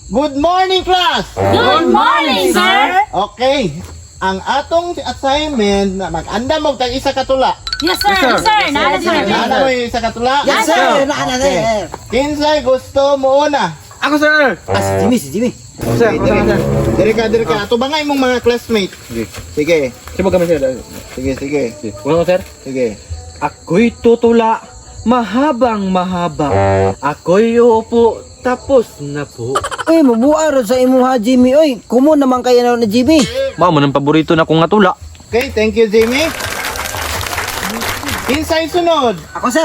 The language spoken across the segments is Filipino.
Good morning, class! Good morning, sir! Okay, ang atong assignment na mag-andam mo tag isa katula. Yes, sir! Yes, sir! Nada, sir! Nana mo yung isa katula? Yes, sir! Nana, sir! Kinsay gusto mo una? Ako, sir! Si Jimmy. Sir, Dire ka. Ato ba nga imong mga classmate? Sige. Siya kami, sir. Sige. Wala mo, sir? Sige. Ako'y tutula, mahabang mahaba. Ako'y uupo, tapos na po. Uy, mabuaro sa imuha, Jimmy. Uy, kumo naman kayo na Jimmy. Mao mo ng paborito na kong nga tula. Okay, thank you, Jimmy. Kinsay sunod? Ako, sir.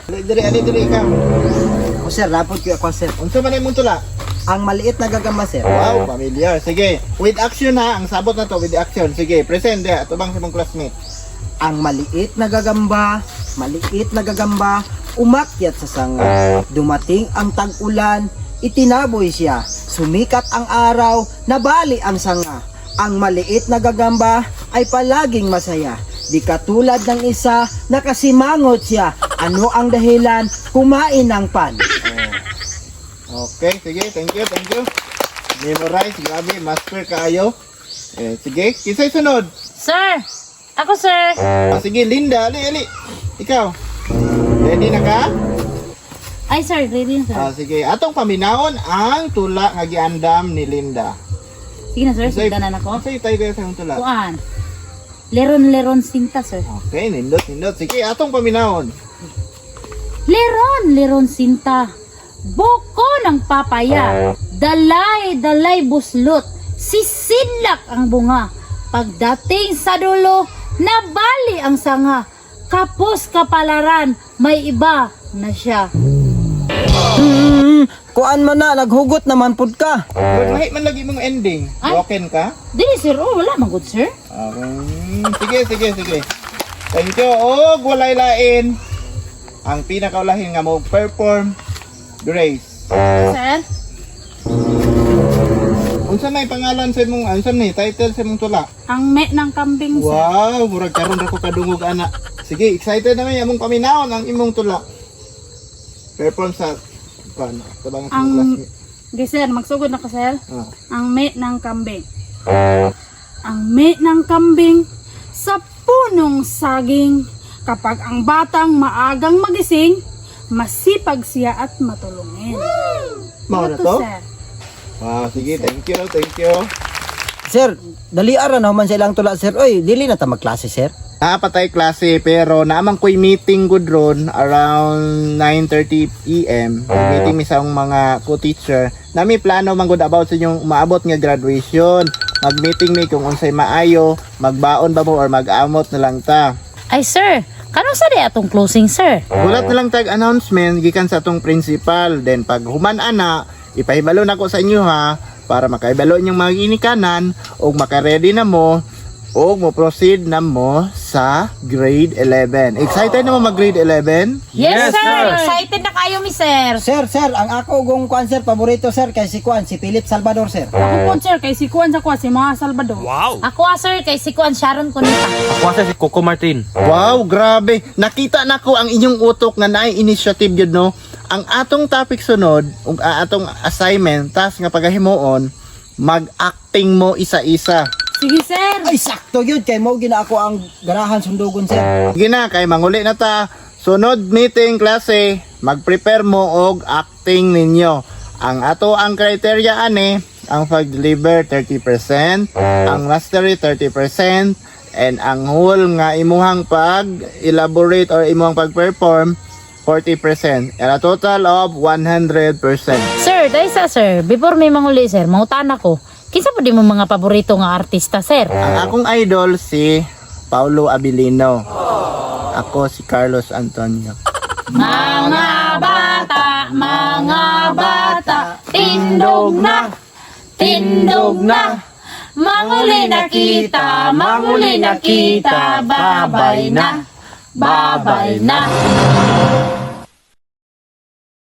Dire ikaw. Ako, sir. Rapod ko ako, sir. Unsa man imong tula? Ang maliit na gagamba, sir. Wow, familiar. Sige, with action ha. Ang sabot na to with action. Sige, present dia. Ato bang sa imong classmate? Ang maliit na gagamba, umakyat sa sanga. Dumating ang tag-ulan, itinaboy siya. Sumikat ang araw, nabali ang sanga. Ang maliit na gagamba ay palaging masaya. Di katulad ng isa, nakasimangot siya. Ano ang dahilan? Kumain ng pan. Okay, sige, thank you. Memorize, grabe, master kaayo. Sige, kinsay sunod? Sir! Ako, sir! Sige, Linda, ali. Ikaw. Ready na ka? Ay, sir. Ready na, sir. Sige, atong paminahon ang tula nga giandam ni Linda. Sige na, sir. Sigdanan ako. Say tayo kayo sa imong tula. Kuan. Leron sinta, sir. Okay, nindot. Sige, atong paminahon. Leron sinta. Boko ng papaya. Dalay buslot. Sisilak ang bunga. Pagdating sa dulo, nabali ang sanga. Kapos kapalaran, may iba na siya. Kuan man na, naghugot naman pud ka. But mahit man lagi mong ending. Ay. Broken ka? Dili, sir. Oh, wala man good, sir. Sige. Thank you. Og walay lain. Ang pinakaulahin nga mo perform Grace. Sir? Unsa may pangalan sa imong unsa ni title sa imong tula? Ang met ng kambing, sir. Wow, murag karon ra ko kadungog ana. Sige, excited na may among paminawon ang imong tula. Perform sa kan, tabang sa Ang classmate. Di, sir, magsugod na ka, sir. Ah. Ang met ng kambing. Ang met ng kambing sa punong saging. Kapag ang batang maagang magising, masipag siya at matulungin. Mao na Ito, to? sir. Sige, thank you. Sir, dali ara na man sa ilang tula, sir. Uy, dili na ta magklase, sir. Napatay klase pero naamang ko'y meeting good ron around 9:30 PM. Meeting mi sa mga co-teacher. Nami plano man good about sa inyong maabot nga graduation. Mag-meeting mi kung unsay maayo, magbaon ba mo or mag-amot na lang ta. Ay, sir. Kano sa di atong closing, sir? Gulat na lang tag announcement gikan sa atong principal. Then pag human ana, ipahibalo na ko sa inyo ha para makaibalo inyong mga ginikanan o maka-ready na mo o mo proceed na mo sa grade 11. Excited na mo mag grade 11? Yes, Yes, sir. sir. Excited na kayo, mi sir. Sir, ang ako gong kuan, sir, paborito, sir, kay si kuan, si Philip Salvador, sir. Ako po, sir, kay si Kuan sa Kuan, si Mga Salvador. Wow! Ako, sir, kay si Kuan Sharon Cunita. Ako sa si Coco Martin. Wow, grabe. Nakita na ko ang inyong utok nga naay initiative yun, no? Ang atong topic sunod, ang atong assignment, task nga paghahimuon, mag-acting mo isa-isa. Sige, sir. Ay, sakto yun, kay mo gina ako ang garahan sundugon, sir. Sige na, kay manguli na ta. Sunod meeting klase, mag-prepare mo og acting ninyo. Ang ato ang criteria ani, ang pag-deliver 30%, ang mastery 30%, and ang whole nga imuhang pag-elaborate or imuhang pag-perform 40%. And a total of 100%. Sir, dahil sa sir, before may manguli, sir, mautan ako. Kinsa po di mo mga paborito nga artista, sir? Ang akong idol si Paulo Abilino. Ako si Carlos Antonio. Mga bata, tindog na. Manguli na kita, babay na.